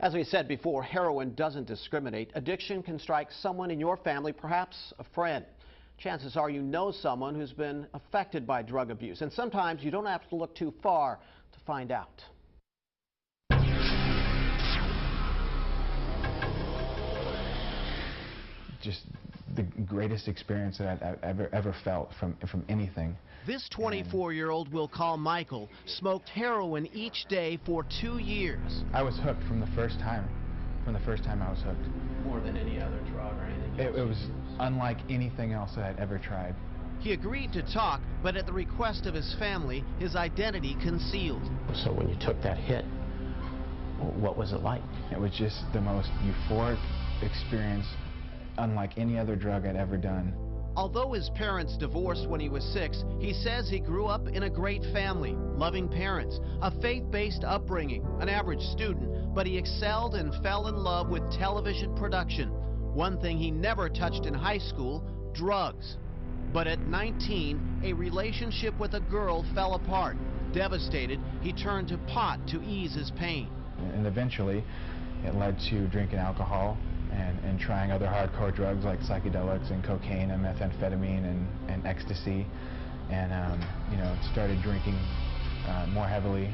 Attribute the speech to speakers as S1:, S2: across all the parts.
S1: As we said before, heroin doesn't discriminate. Addiction can strike someone in your family, perhaps a friend. Chances are you know someone who's been affected by drug abuse, and sometimes you don't have to look too far to find out.
S2: Just the greatest experience that I've ever felt from anything.
S3: This 24-year-old we'll call Michael smoked heroin each day for 2 years.
S2: I was hooked from the first time. From the first time I was hooked.
S1: More than any other drug or anything else?
S2: It was unlike anything else that I'd ever tried.
S3: He agreed to talk, but at the request of his family, his identity concealed.
S1: So when you took that hit, what was it like?
S2: It was just the most euphoric experience, unlike any other drug I'd ever done.
S3: Although his parents divorced when he was 6, he says he grew up in a great family, loving parents, a faith-based upbringing, an average student, but he excelled and fell in love with television production. One thing he never touched in high school, drugs. But at 19, a relationship with a girl fell apart. Devastated, he turned to pot to ease his pain.
S2: And eventually, it led to drinking alcohol and trying other hardcore drugs like psychedelics and cocaine and methamphetamine and ecstasy, and started drinking more heavily.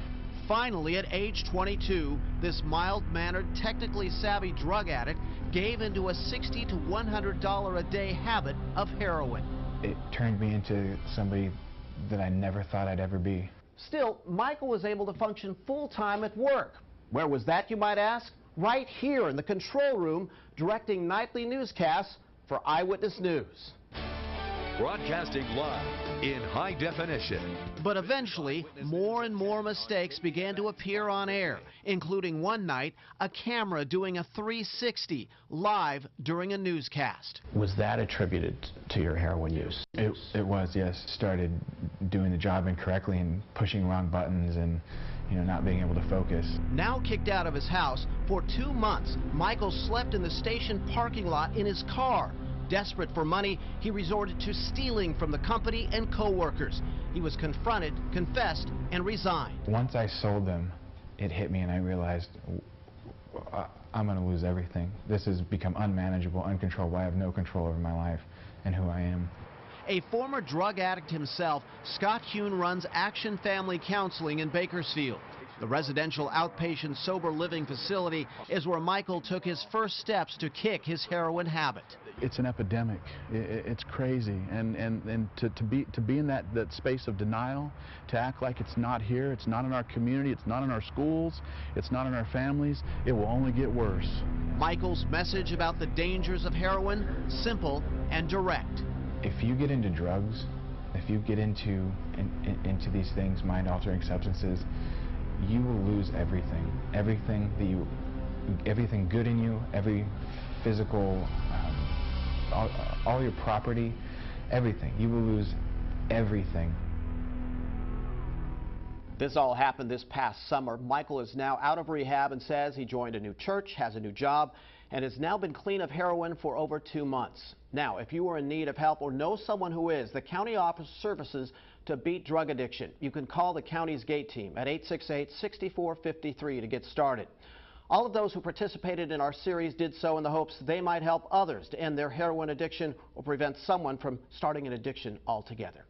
S3: Finally, at age 22, this mild-mannered, technically savvy drug addict gave into a $60 to $100 a day habit of heroin.
S2: It turned me into somebody that I never thought I'd ever be.
S1: Still, Michael was able to function full-time at work. Where was that, you might ask? Right here in the control room, directing nightly newscasts for Eyewitness News.
S4: Broadcasting live in high definition.
S3: But eventually, more and more mistakes began to appear on air, including one night, a camera doing a 360 live during a newscast.
S1: Was that attributed to your heroin use?
S2: It was, yes. Started doing the job incorrectly and pushing wrong buttons and not being able to focus.
S3: Now kicked out of his house, for 2 months, Michael slept in the station parking lot in his car. Desperate for money, he resorted to stealing from the company and co-workers. He was confronted, confessed, and resigned.
S2: Once I sold them, it hit me and I realized I'm going to lose everything. This has become unmanageable, uncontrollable. I have no control over my life and who I am.
S3: A former drug addict himself, Scott Hune runs Action Family Counseling in Bakersfield. The residential outpatient sober living facility is where Michael took his first steps to kick his heroin habit.
S5: It's an epidemic. It's crazy, and to be in that space of denial, to act like it's not here, it's not in our community, it's not in our schools, it's not in our families, it will only get worse.
S3: Michael's message about the dangers of heroin, simple and direct.
S2: If you get into drugs, if you get into these things, mind-altering substances, you will lose everything. Everything good in you, every physical, all your property, everything. You will lose everything.
S1: This all happened this past summer. Michael is now out of rehab and says he joined a new church, has a new job, and has now been clean of heroin for over 2 months. Now, if you are in need of help or know someone who is, the county offers services to beat drug addiction. You can call the county's GATE team at 868-6453 to get started. All of those who participated in our series did so in the hopes they might help others to end their heroin addiction or prevent someone from starting an addiction altogether.